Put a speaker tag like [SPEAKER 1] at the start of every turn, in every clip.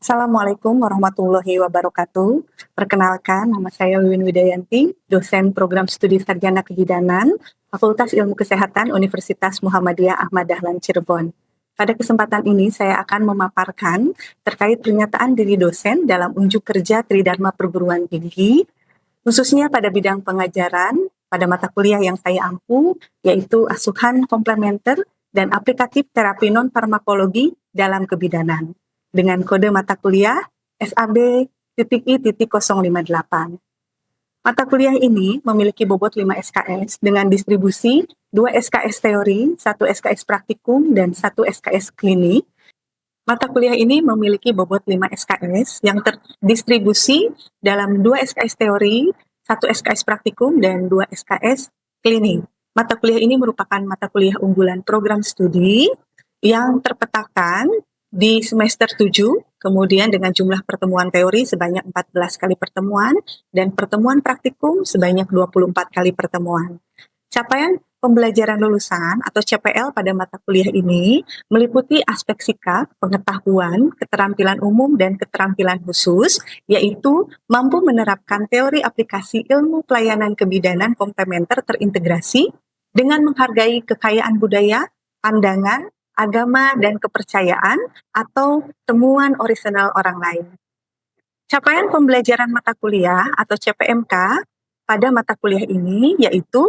[SPEAKER 1] Assalamualaikum warahmatullahi wabarakatuh. Perkenalkan, nama saya Wiwin Widayanti, dosen program studi sarjana kebidanan, Fakultas Ilmu Kesehatan Universitas Muhammadiyah Ahmad Dahlan Cirebon. Pada kesempatan ini saya akan memaparkan terkait pernyataan diri dosen dalam unjuk kerja Tridharma Perguruan Tinggi, khususnya pada bidang pengajaran pada mata kuliah yang saya ampu, yaitu asuhan komplementer dan aplikatif terapi non-farmakologi dalam kebidanan, dengan kode mata kuliah SAB.I.058. Mata kuliah ini memiliki bobot 5 SKS dengan distribusi 2 SKS teori, 1 SKS praktikum, dan 1 SKS klinik. Mata kuliah ini memiliki bobot 5 SKS yang terdistribusi dalam 2 SKS teori, 1 SKS praktikum, dan 2 SKS klinik. Mata kuliah ini merupakan mata kuliah unggulan program studi yang terpetakan di semester 7, kemudian dengan jumlah pertemuan teori sebanyak 14 kali pertemuan, dan pertemuan praktikum sebanyak 24 kali pertemuan. Capaian pembelajaran lulusan atau CPL pada mata kuliah ini meliputi aspek sikap, pengetahuan, keterampilan umum, dan keterampilan khusus, yaitu mampu menerapkan teori aplikasi ilmu pelayanan kebidanan komplementer terintegrasi dengan menghargai kekayaan budaya, pandangan, agama, dan kepercayaan atau temuan orisinal orang lain. Capaian pembelajaran mata kuliah atau CPMK pada mata kuliah ini yaitu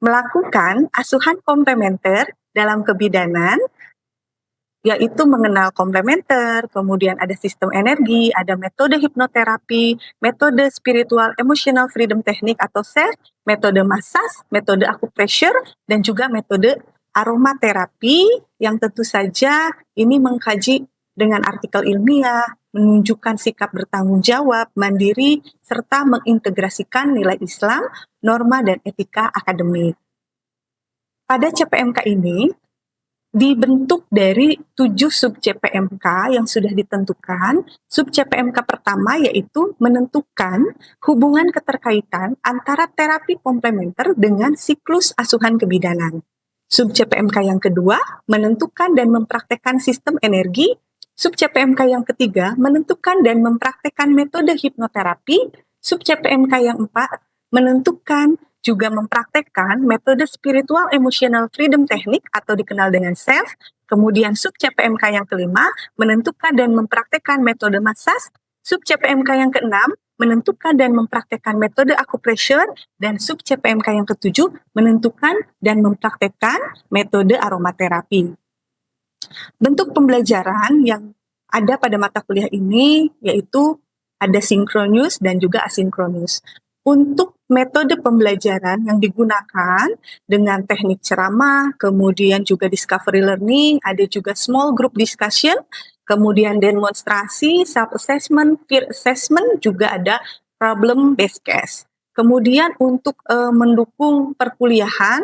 [SPEAKER 1] melakukan asuhan komplementer dalam kebidanan, yaitu mengenal komplementer, kemudian ada sistem energi, ada metode hipnoterapi, metode spiritual emotional freedom technique atau SEF, metode massage, metode acupressure, dan juga metode aromaterapi yang tentu saja ini mengkaji dengan artikel ilmiah, menunjukkan sikap bertanggung jawab, mandiri, serta mengintegrasikan nilai Islam, norma, dan etika akademik. Pada CPMK ini dibentuk dari 7 sub CPMK yang sudah ditentukan. Sub CPMK pertama yaitu menentukan hubungan keterkaitan antara terapi komplementer dengan siklus asuhan kebidanan. Sub CPMK yang kedua menentukan dan mempraktekkan sistem energi. Sub CPMK yang ketiga menentukan dan mempraktekkan metode hipnoterapi. Sub CPMK yang keempat menentukan juga mempraktekkan metode spiritual emotional freedom technique atau dikenal dengan SEF. Kemudian sub CPMK yang kelima menentukan dan mempraktekkan metode massage. Sub CPMK yang keenam menentukan dan mempraktekkan metode acupressure, dan sub CPMK yang ketujuh menentukan dan mempraktekkan metode aromaterapi. Bentuk pembelajaran yang ada pada mata kuliah ini yaitu ada sinkronus dan juga asinkronus. Untuk metode pembelajaran yang digunakan dengan teknik ceramah, kemudian juga discovery learning, ada juga small group discussion, kemudian demonstrasi, self-assessment, peer assessment, juga ada problem based case. Kemudian untuk mendukung perkuliahan,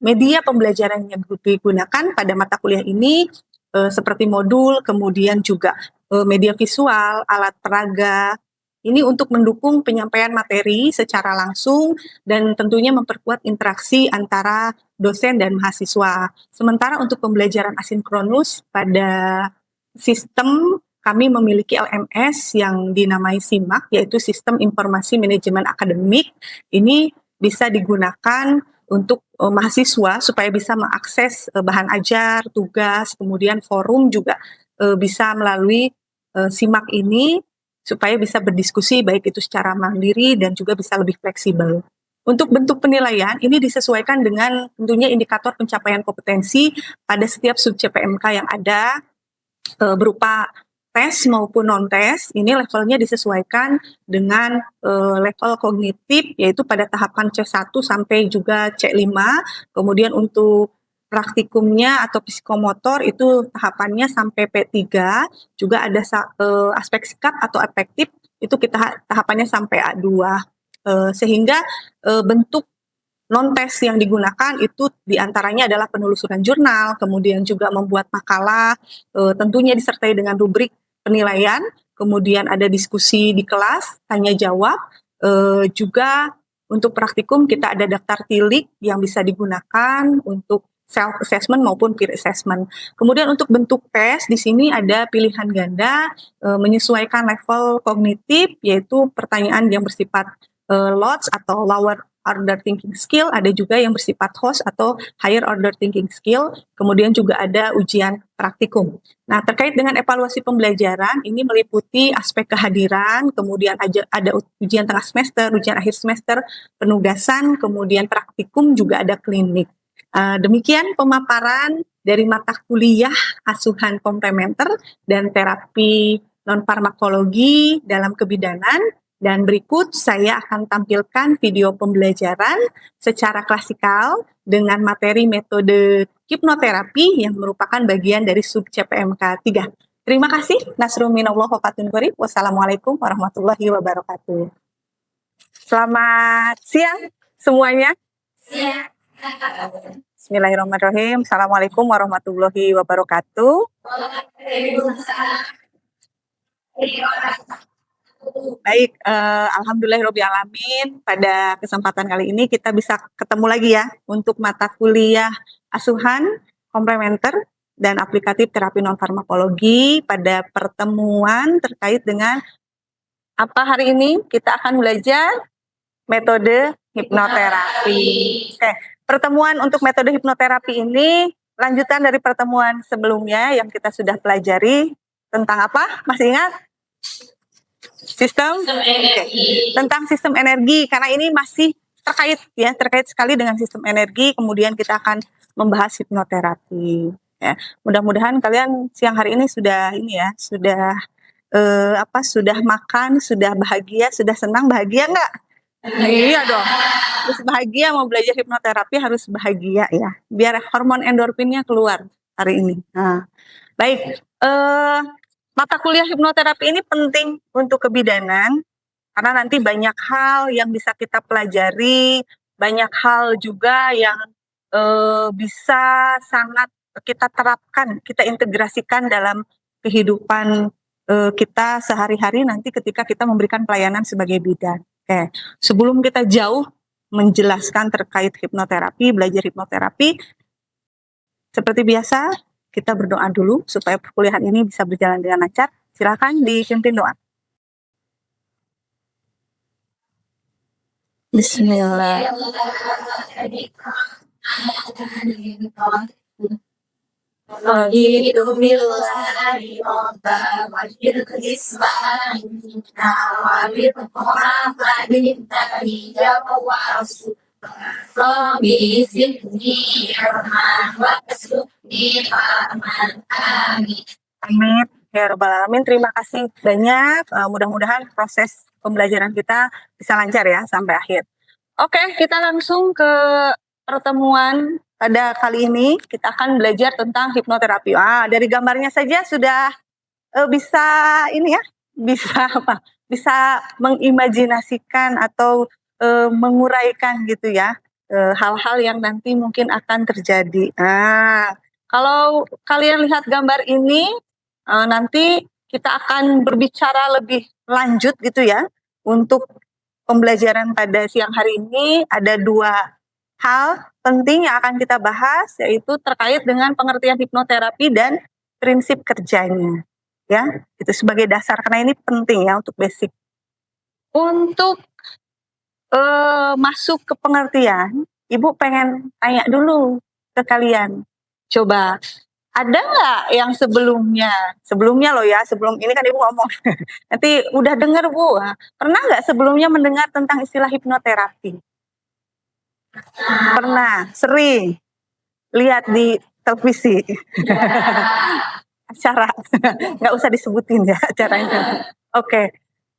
[SPEAKER 1] media pembelajaran yang digunakan pada mata kuliah ini seperti modul, kemudian juga media visual, alat peraga. Ini untuk mendukung penyampaian materi secara langsung dan tentunya memperkuat interaksi antara dosen dan mahasiswa. Sementara untuk pembelajaran asinkronus pada sistem kami memiliki LMS yang dinamai SIMAK, yaitu Sistem Informasi Manajemen Akademik. Ini bisa digunakan untuk mahasiswa supaya bisa mengakses bahan ajar, tugas, kemudian forum juga bisa melalui SIMAK ini supaya bisa berdiskusi baik itu secara mandiri dan juga bisa lebih fleksibel. Untuk bentuk penilaian, ini disesuaikan dengan tentunya indikator pencapaian kompetensi pada setiap sub CPMK yang ada berupa tes maupun non-tes. Ini levelnya disesuaikan dengan level kognitif, yaitu pada tahapan C1 sampai juga C5. Kemudian untuk praktikumnya atau psikomotor itu tahapannya sampai P3, juga ada aspek sikap atau afektif itu kita tahapannya sampai A2. Sehingga bentuk non-tes yang digunakan itu diantaranya adalah penelusuran jurnal, kemudian juga membuat makalah, tentunya disertai dengan rubrik penilaian, kemudian ada diskusi di kelas, tanya jawab, juga untuk praktikum kita ada daftar tilik yang bisa digunakan untuk self assessment maupun peer assessment. Kemudian untuk bentuk tes di sini ada pilihan ganda menyesuaikan level kognitif, yaitu pertanyaan yang bersifat LOTS atau lower order thinking skill, ada juga yang bersifat host atau higher order thinking skill, kemudian juga ada ujian praktikum. Nah, terkait dengan evaluasi pembelajaran, ini meliputi aspek kehadiran, kemudian ada ujian tengah semester, ujian akhir semester, penugasan, kemudian praktikum, juga ada klinik. Demikian pemaparan dari mata kuliah asuhan komplementer dan terapi non-farmakologi dalam kebidanan. Dan berikut saya akan tampilkan video pembelajaran secara klasikal dengan materi metode hipnoterapi yang merupakan bagian dari sub CPMK 3. Terima kasih. Nasrul minallah wa fathun qarib. Wassalamualaikum warahmatullahi wabarakatuh. Selamat siang semuanya. Siang. Bismillahirrahmanirrahim. Assalamualaikum warahmatullahi wabarakatuh. Baik, alhamdulillahirobbilalamin. Pada kesempatan kali ini kita bisa ketemu lagi ya untuk mata kuliah asuhan komplementer dan aplikatif terapi non farmakologi pada pertemuan terkait dengan apa hari ini kita akan belajar metode hipnoterapi. Oke, pertemuan untuk metode hipnoterapi ini lanjutan dari pertemuan sebelumnya yang kita sudah pelajari tentang apa? Masih ingat? Sistem energi. Tentang sistem energi, karena ini masih terkait sekali dengan sistem energi. Kemudian kita akan membahas hipnoterapi. Ya, mudah-mudahan kalian siang hari ini sudah sudah makan, sudah bahagia, sudah senang, bahagia nggak? Iya dong. Harus bahagia, mau belajar hipnoterapi harus bahagia ya, biar hormon endorfinnya keluar hari ini. Nah, baik. Mata kuliah hipnoterapi ini penting untuk kebidanan karena nanti banyak hal yang bisa kita pelajari, banyak hal juga yang bisa sangat kita terapkan, kita integrasikan dalam kehidupan kita sehari-hari nanti ketika kita memberikan pelayanan sebagai bidan. Oke, sebelum kita jauh menjelaskan terkait hipnoterapi, belajar hipnoterapi, seperti biasa, kita berdoa dulu supaya perkuliahan ini bisa berjalan dengan lancar. Silakan dipimpin doa. Bismillah. Amin. Ya Rabbal Alamin, terima kasih banyak. Mudah-mudahan proses pembelajaran kita bisa lancar ya sampai akhir. Oke, kita langsung ke pertemuan pada kali ini. Kita akan belajar tentang hipnoterapi. Dari gambarnya saja sudah bisa ini ya, bisa apa? Bisa mengimajinasikan atau menguraikan gitu ya hal-hal yang nanti mungkin akan terjadi. Kalau kalian lihat gambar ini, nanti kita akan berbicara lebih lanjut gitu ya. Untuk pembelajaran pada siang hari ini ada dua hal penting yang akan kita bahas, yaitu terkait dengan pengertian hipnoterapi dan prinsip kerjanya. Ya, itu sebagai dasar karena ini penting ya untuk basic. Untuk masuk ke pengertian, Ibu pengen tanya dulu ke kalian. Coba, ada nggak yang sebelumnya loh ya, sebelum ini kan Ibu ngomong, nanti udah dengar Bu, pernah nggak sebelumnya mendengar tentang istilah hipnoterapi? Pernah, sering, lihat di televisi, acara, nggak usah disebutin ya acaranya. Oke,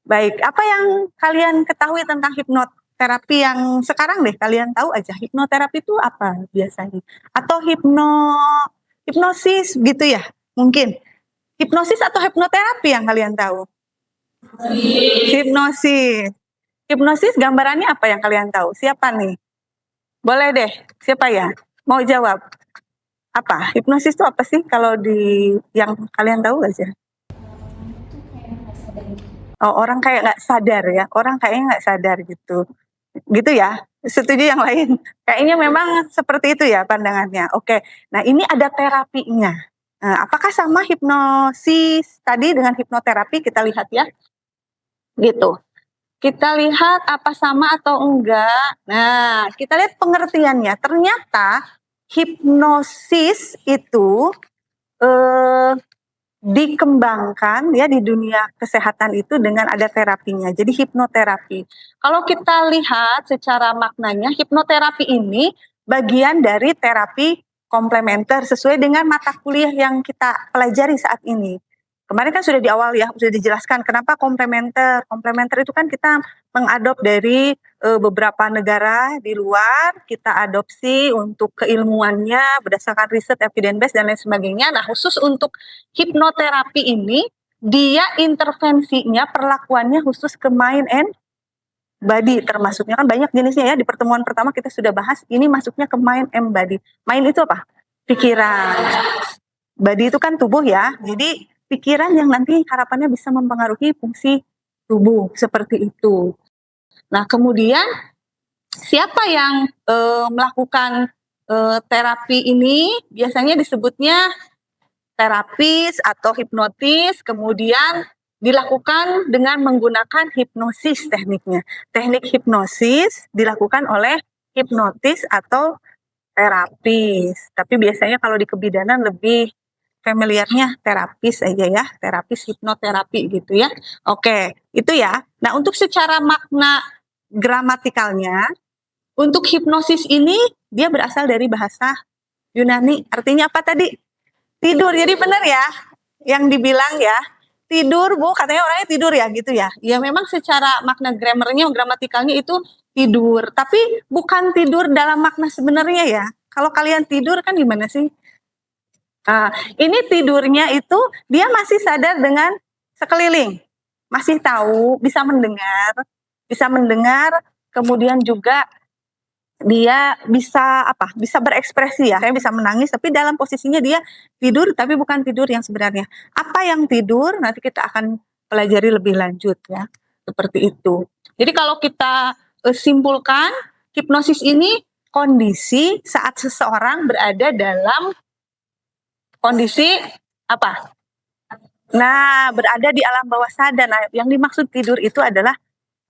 [SPEAKER 1] baik, apa yang kalian ketahui tentang hipnoterapi yang sekarang deh kalian tahu aja, hipnoterapi itu apa biasanya? Atau hipnosis gitu ya, mungkin. Hipnosis atau hipnoterapi yang kalian tahu? Hipnosis. Hipnosis gambarannya apa yang kalian tahu? Siapa nih? Boleh deh, siapa ya? Mau jawab? Apa? Hipnosis itu apa sih kalau di yang kalian tahu aja? Oh, orang kayak nggak sadar ya, orang kayaknya nggak sadar gitu. Gitu ya? Setuju yang lain? Kayaknya memang seperti itu ya pandangannya. Oke. Nah, ini ada terapinya. Nah, apakah sama hipnosis tadi dengan hipnoterapi? Kita lihat ya. Gitu. Kita lihat apa sama atau enggak. Nah, kita lihat pengertiannya. Ternyata hipnosis itu eh, dikembangkan ya di dunia kesehatan itu dengan ada terapinya. Jadi hipnoterapi. Kalau kita lihat secara maknanya, hipnoterapi ini bagian dari terapi komplementer sesuai dengan mata kuliah yang kita pelajari saat ini. Kemarin kan sudah di awal ya, sudah dijelaskan kenapa komplementer. Komplementer itu kan kita mengadop dari beberapa negara di luar, kita adopsi untuk keilmuannya berdasarkan riset, evidence base dan lain sebagainya. Nah, khusus untuk hipnoterapi ini, dia intervensinya, perlakuannya khusus ke mind and body termasuknya. Kan banyak jenisnya ya, di pertemuan pertama kita sudah bahas, ini masuknya ke mind and body. Mind itu apa? Pikiran. Body itu kan tubuh ya, jadi pikiran yang nanti harapannya bisa mempengaruhi fungsi tubuh, seperti itu. Nah, kemudian siapa yang melakukan terapi ini? Biasanya disebutnya terapis atau hipnotis, kemudian dilakukan dengan menggunakan hipnosis tekniknya. Teknik hipnosis dilakukan oleh hipnotis atau terapis. Tapi biasanya kalau di kebidanan lebih familiarnya terapis aja ya, terapis hipnoterapi gitu ya. Oke, itu ya. Nah, untuk secara makna gramatikalnya, untuk hipnosis ini dia berasal dari bahasa Yunani. Artinya apa tadi? Tidur. Jadi benar ya yang dibilang ya. Tidur, Bu, katanya orangnya tidur ya gitu ya. Ya memang secara makna grammarnya, gramatikalnya itu tidur. Tapi bukan tidur dalam makna sebenarnya ya. Kalau kalian tidur kan gimana sih? Nah, ini tidurnya itu dia masih sadar dengan sekeliling. Masih tahu, bisa mendengar, kemudian juga dia bisa apa? Bisa berekspresi ya. Saya bisa menangis tapi dalam posisinya dia tidur tapi bukan tidur yang sebenarnya. Apa yang tidur nanti kita akan pelajari lebih lanjut ya. Seperti itu. Jadi kalau kita simpulkan hipnosis ini kondisi saat seseorang berada dalam kondisi apa? Nah, berada di alam bawah sadar. Nah, yang dimaksud tidur itu adalah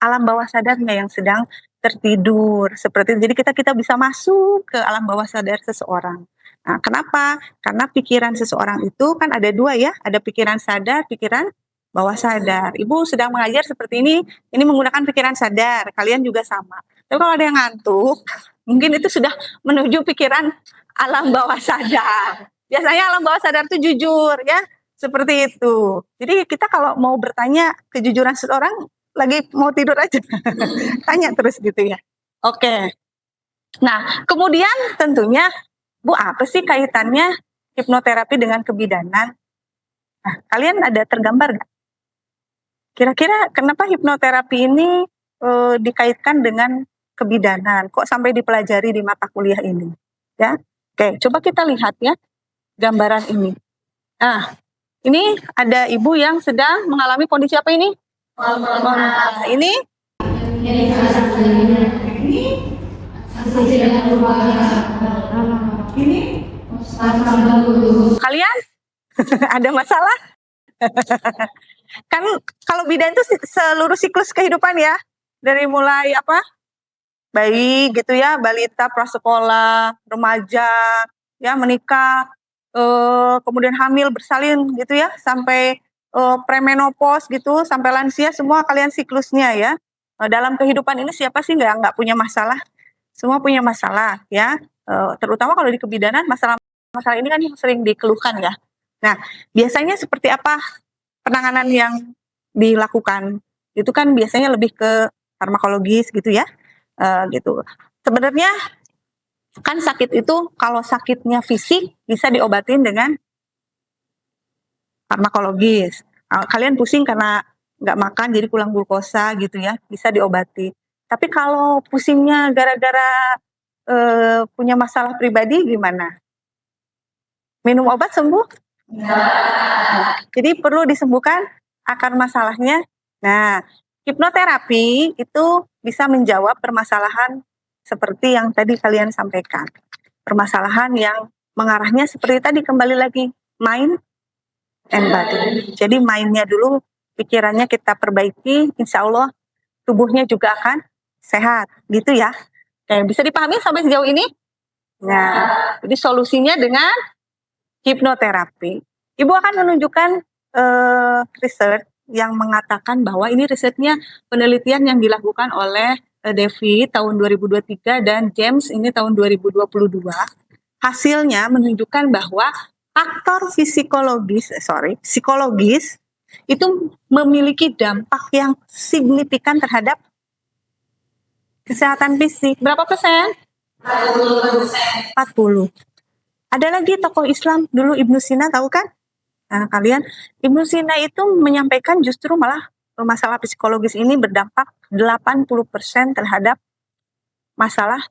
[SPEAKER 1] alam bawah sadarnya yang sedang tertidur seperti itu. Jadi kita bisa masuk ke alam bawah sadar seseorang. Nah, kenapa? Karena pikiran seseorang itu kan ada dua ya, ada pikiran sadar, pikiran bawah sadar. Ibu sedang mengajar seperti ini menggunakan pikiran sadar, kalian juga sama. Tapi kalau ada yang ngantuk, mungkin itu sudah menuju pikiran alam bawah sadar. Biasanya alam bawah sadar itu jujur ya, seperti itu. Jadi kita kalau mau bertanya kejujuran seseorang, lagi mau tidur aja. Tanya terus gitu ya. Oke. Nah, kemudian tentunya, Bu, apa sih kaitannya hipnoterapi dengan kebidanan? Nah, kalian ada tergambar nggak? Kira-kira kenapa hipnoterapi ini dikaitkan dengan kebidanan? Kok sampai dipelajari di mata kuliah ini? Ya, oke. Coba kita lihat ya gambaran ini. Nah, ini ada ibu yang sedang mengalami kondisi apa ini? Ini kalian ada masalah? Kan kalau bidan itu seluruh siklus kehidupan ya, dari mulai apa? Bayi gitu ya, balita, prasekolah, remaja, ya menikah, kemudian hamil, bersalin gitu ya, sampai premenopause gitu, sampai lansia, semua kalian siklusnya ya. Dalam kehidupan ini siapa sih nggak punya masalah? Semua punya masalah ya. Terutama kalau di kebidanan masalah ini kan yang sering dikeluhkan ya. Nah, biasanya seperti apa penanganan yang dilakukan? Itu kan biasanya lebih ke farmakologis gitu ya. Gitu. Sebenarnya kan sakit itu kalau sakitnya fisik bisa diobatin dengan farmakologis. Kalian pusing karena nggak makan jadi kurang glukosa gitu ya, bisa diobati. Tapi kalau pusingnya gara-gara punya masalah pribadi gimana? Minum obat sembuh? Jadi perlu disembuhkan akar masalahnya. Nah, hipnoterapi itu bisa menjawab permasalahan seperti yang tadi kalian sampaikan. Permasalahan yang mengarahnya seperti tadi, kembali lagi, mind and body. Jadi mind-nya dulu, pikirannya kita perbaiki, insya Allah tubuhnya juga akan sehat, gitu ya. Oke, bisa dipahami sampai sejauh ini? Nah, jadi solusinya dengan hipnoterapi. Ibu akan menunjukkan riset yang mengatakan bahwa ini risetnya penelitian yang dilakukan oleh Devi tahun 2023 dan James ini tahun 2022. Hasilnya menunjukkan bahwa faktor psikologis itu memiliki dampak yang signifikan terhadap kesehatan fisik. Berapa persen? 40. Ada lagi tokoh Islam dulu, Ibnu Sina, tahu kan? Nah, kalian, Ibnu Sina itu menyampaikan justru malah masalah psikologis ini berdampak 80% terhadap masalah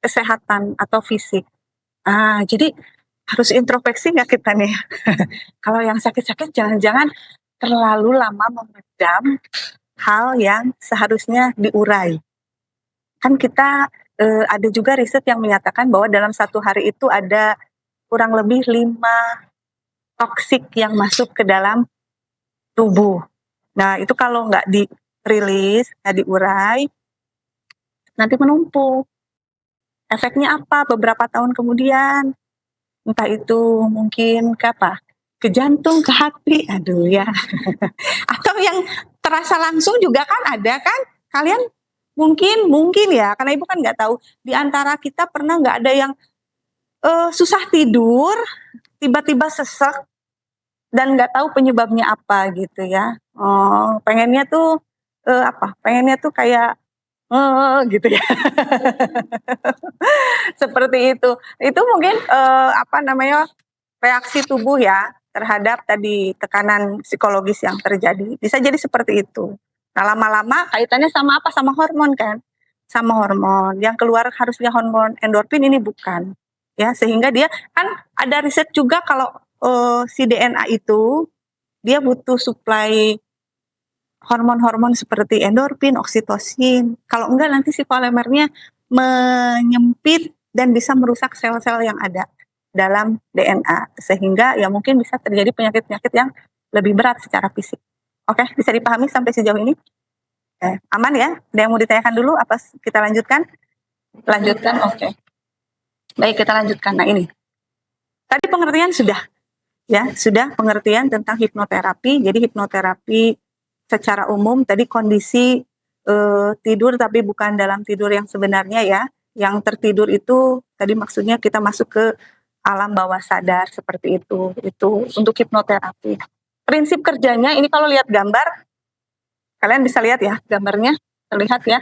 [SPEAKER 1] kesehatan atau fisik. Jadi harus introspeksi nggak kita nih? Kalau yang sakit-sakit jangan-jangan terlalu lama memendam hal yang seharusnya diurai. Kan kita ada juga riset yang menyatakan bahwa dalam satu hari itu ada kurang lebih 5 toksik yang masuk ke dalam tubuh. Nah, itu kalau nggak dirilis, nggak diurai, nanti menumpuk. Efeknya apa? Beberapa tahun kemudian, entah itu mungkin ke apa? Ke jantung, ke hati, aduh ya. Atau yang terasa langsung juga kan ada kan? Kalian mungkin ya, karena ibu kan nggak tahu. Di antara kita pernah nggak ada yang susah tidur, tiba-tiba sesek, dan nggak tahu penyebabnya apa gitu ya. Pengennya tuh pengennya tuh kayak gitu ya. Seperti itu. Itu mungkin reaksi tubuh ya terhadap tadi tekanan psikologis yang terjadi. Bisa jadi seperti itu. Nah, lama-lama kaitannya sama apa? Sama hormon kan? Sama hormon. Yang keluar harusnya hormon endorfin, ini bukan. Ya, sehingga dia kan ada riset juga kalau si DNA itu dia butuh suplai hormon-hormon seperti endorfin, oksitosin. Kalau enggak nanti si polimernya menyempit dan bisa merusak sel-sel yang ada dalam DNA, sehingga ya mungkin bisa terjadi penyakit-penyakit yang lebih berat secara fisik. Oke, bisa dipahami sampai sejauh ini? Aman ya? Ada yang mau ditanyakan dulu? Apa kita lanjutkan? Lanjutkan, oke. Baik, kita lanjutkan. Nah, ini. Tadi pengertian sudah. Ya, sudah pengertian tentang hipnoterapi. Jadi hipnoterapi secara umum tadi kondisi tidur tapi bukan dalam tidur yang sebenarnya ya. Yang tertidur itu tadi maksudnya kita masuk ke alam bawah sadar seperti itu. Itu untuk hipnoterapi. Prinsip kerjanya ini kalau lihat gambar, kalian bisa lihat ya gambarnya, terlihat ya.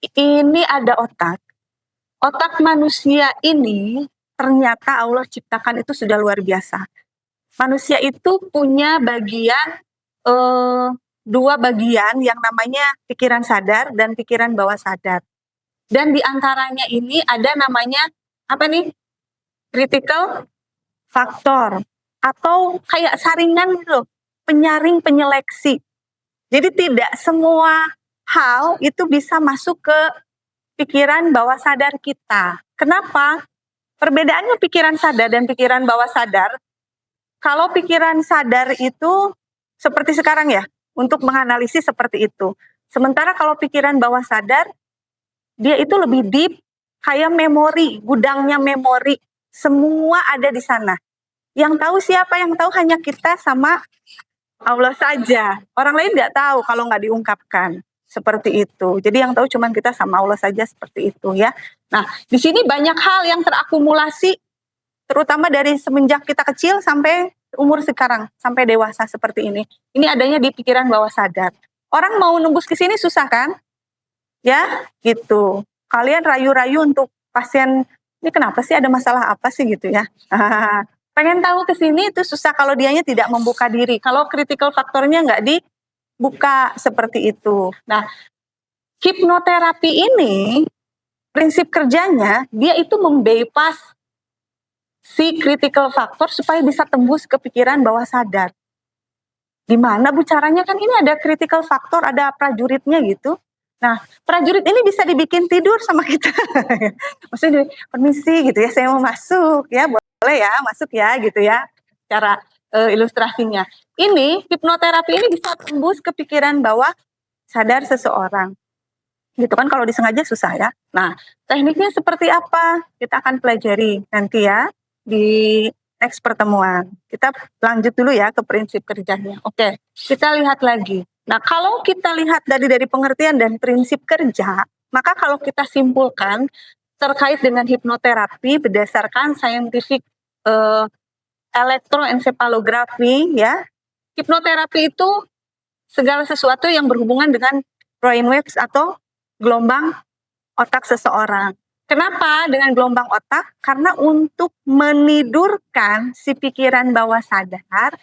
[SPEAKER 1] Ini ada otak. Otak manusia ini ternyata Allah ciptakan itu sudah luar biasa. Manusia itu punya bagian, 2 bagian yang namanya pikiran sadar dan pikiran bawah sadar. Dan di antaranya ini ada namanya, apa nih? Critical factor. Atau kayak saringan gitu, penyaring penyeleksi. Jadi tidak semua hal itu bisa masuk ke pikiran bawah sadar kita. Kenapa? Perbedaannya pikiran sadar dan pikiran bawah sadar, kalau pikiran sadar itu seperti sekarang ya, untuk menganalisis seperti itu. Sementara kalau pikiran bawah sadar, dia itu lebih deep, kayak memori, gudangnya memori. Semua ada di sana. Yang tahu siapa? Yang tahu hanya kita sama Allah saja. Orang lain nggak tahu kalau nggak diungkapkan. Seperti itu. Jadi yang tahu cuma kita sama Allah saja, seperti itu ya. Nah, di sini banyak hal yang terakumulasi, terutama dari semenjak kita kecil sampai umur sekarang, sampai dewasa seperti ini. Ini adanya di pikiran bawah sadar. Orang mau nembus ke sini susah kan? Ya, gitu. Kalian rayu-rayu untuk pasien, ini kenapa sih, ada masalah apa sih gitu ya. Pengen tahu ke sini itu susah kalau dianya tidak membuka diri. Kalau critical faktornya nggak dibuka seperti itu. Nah, hipnoterapi ini prinsip kerjanya dia itu membypass si critical factor supaya bisa tembus ke pikiran bawah sadar. Gimana Bu caranya? Kan ini ada critical factor, ada prajuritnya gitu. Nah, prajurit ini bisa dibikin tidur sama kita. Maksudnya, permisi gitu ya, saya mau masuk ya, boleh ya, masuk ya gitu ya. Cara ilustrasinya. Ini hipnoterapi ini bisa tembus ke pikiran bawah sadar seseorang. Gitu kan kalau disengaja susah ya. Nah, tekniknya seperti apa? Kita akan pelajari nanti ya di next pertemuan. Kita lanjut dulu ya ke prinsip kerjanya. Oke, kita lihat lagi. Nah, kalau kita lihat dari pengertian dan prinsip kerja, maka kalau kita simpulkan terkait dengan hipnoterapi berdasarkan scientific elektroencephalography ya. Hipnoterapi itu segala sesuatu yang berhubungan dengan brainwaves atau gelombang otak seseorang. Kenapa dengan gelombang otak? Karena untuk menidurkan si pikiran bawah sadar,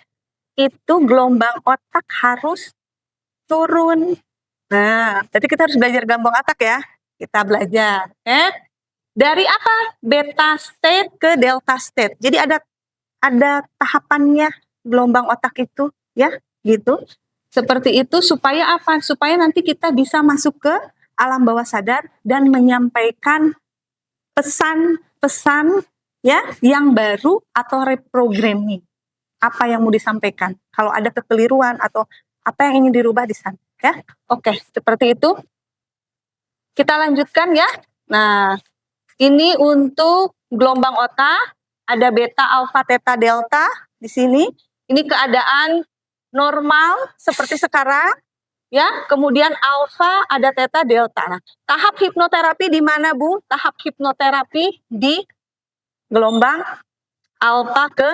[SPEAKER 1] itu gelombang otak harus turun. Nah, jadi kita harus belajar gelombang otak ya. Kita belajar. Dari apa? Beta state ke delta state. Jadi ada tahapannya gelombang otak itu ya, gitu. Seperti itu supaya apa? Supaya nanti kita bisa masuk ke alam bawah sadar dan menyampaikan pesan-pesan ya yang baru atau reprogramming. Apa yang mau disampaikan? Kalau ada kekeliruan atau apa yang ingin dirubah di sana ya. Oke, seperti itu. Kita lanjutkan ya. Nah, ini untuk gelombang otak, ada beta, alfa, theta, delta di sini. Ini keadaan normal seperti sekarang, ya. Kemudian alfa, ada theta, delta. Nah, tahap hipnoterapi di mana, Bu? Tahap hipnoterapi di gelombang alfa ke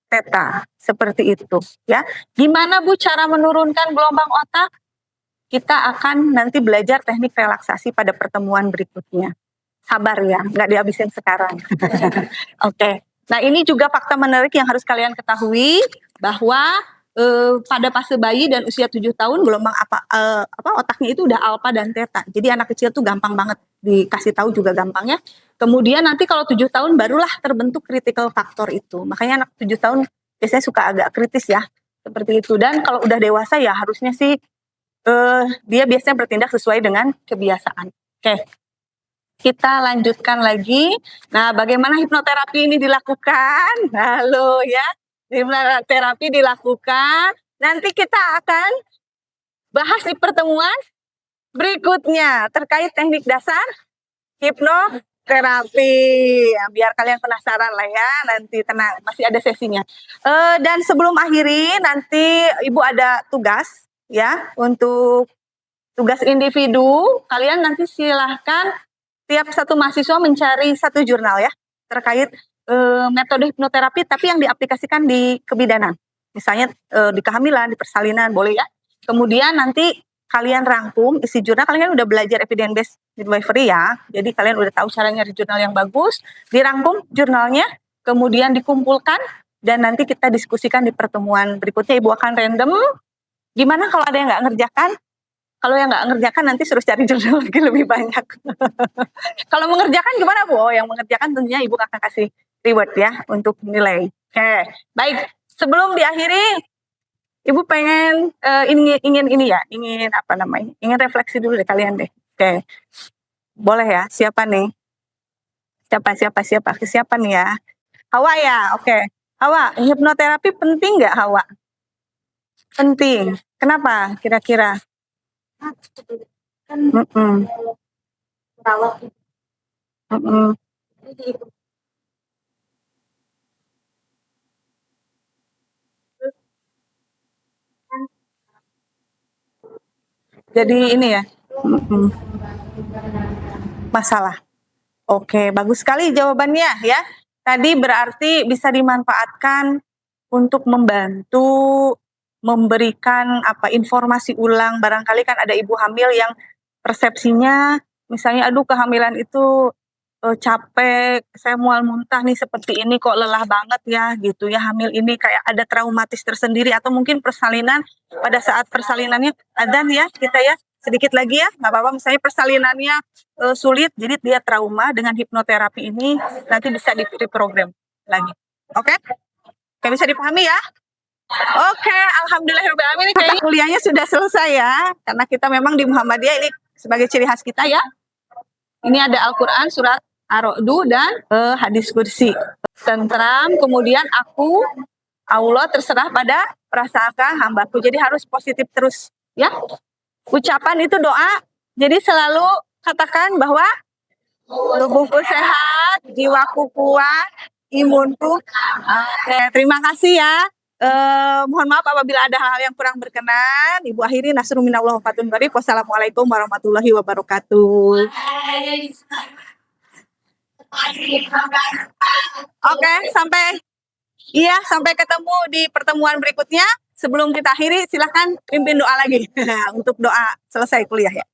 [SPEAKER 1] theta, seperti itu, ya. Gimana, Bu, cara menurunkan gelombang otak? Kita akan nanti belajar teknik relaksasi pada pertemuan berikutnya. Sabar ya, nggak dihabisin sekarang. Oke. Nah, ini juga fakta menarik yang harus kalian ketahui bahwa pada fase bayi dan usia 7 tahun gelombang otaknya itu udah alfa dan theta. Jadi anak kecil tuh gampang banget dikasih tahu juga gampangnya. Kemudian nanti kalau 7 tahun barulah terbentuk critical factor itu. Makanya anak 7 tahun biasanya suka agak kritis ya. Seperti itu. Dan kalau udah dewasa ya harusnya sih dia biasanya bertindak sesuai dengan kebiasaan. Oke. Kita lanjutkan lagi. Nah, bagaimana hipnoterapi ini dilakukan? Halo ya, hipnoterapi dilakukan. Nanti kita akan bahas di pertemuan berikutnya terkait teknik dasar hipnoterapi. Ya, biar kalian penasaran lah ya, nanti tenang, masih ada sesinya. Dan sebelum akhiri, nanti Ibu ada tugas ya untuk tugas individu. Kalian nanti silahkan tiap satu mahasiswa mencari satu jurnal ya terkait metode hipnoterapi tapi yang diaplikasikan di kebidanan. Misalnya di kehamilan, di persalinan, boleh ya. Kemudian nanti kalian rangkum isi jurnal, kalian udah belajar evidence based midwifery ya. Jadi kalian udah tahu cara nyari jurnal yang bagus, dirangkum jurnalnya, kemudian dikumpulkan dan nanti kita diskusikan di pertemuan berikutnya. Ibu akan random. Gimana kalau ada yang nggak ngerjakan? Kalau yang nggak ngerjakan nanti suruh cari jurnal lagi lebih banyak. Kalau mengerjakan gimana, Bu? Oh, yang mengerjakan tentunya Ibu akan kasih reward ya untuk nilai. Oke, baik. Sebelum diakhiri, Ibu pengen ingin apa namanya? Ingin refleksi dulu deh kalian deh. Oke, boleh ya? Siapa nih? Siapa nih ya? Hawa ya, oke. Hawa, hipnoterapi penting nggak, Hawa? Penting. Kenapa? Kira-kira? Perawat. Jadi ini ya, masalah. Oke, bagus sekali jawabannya ya. Tadi berarti bisa dimanfaatkan untuk membantu memberikan informasi ulang. Barangkali kan ada ibu hamil yang persepsinya misalnya aduh kehamilan itu capek, saya mual muntah nih seperti ini kok lelah banget ya gitu ya, hamil ini kayak ada traumatis tersendiri atau mungkin persalinan pada saat persalinannya adzan ya kita ya sedikit lagi ya nggak apa-apa, misalnya persalinannya sulit jadi dia trauma, dengan hipnoterapi ini nanti bisa diprogram lagi. Oke? Kayak bisa dipahami ya? Oke, alhamdulillah kayaknya kuliahnya sudah selesai ya, karena kita memang di Muhammadiyah ini sebagai ciri khas kita ya. Ini ada Al-Quran surat Ar-Ra'du dan hadis kursi. Tentram, kemudian aku, Allah terserah pada prasangka hambaku. Jadi harus positif terus ya. Ucapan itu doa. Jadi selalu katakan bahwa tubuhku sehat, jiwaku kuat, imunku. Oke, terima kasih ya. Mohon maaf apabila ada hal-hal yang kurang berkenan. Ibu akhiri nasrul minallah wa fatun qarib. Wassalamualaikum warahmatullahi wabarakatuh. Oke, sampai ketemu di pertemuan berikutnya. Sebelum kita akhiri, silahkan pimpin doa lagi untuk doa selesai kuliah ya.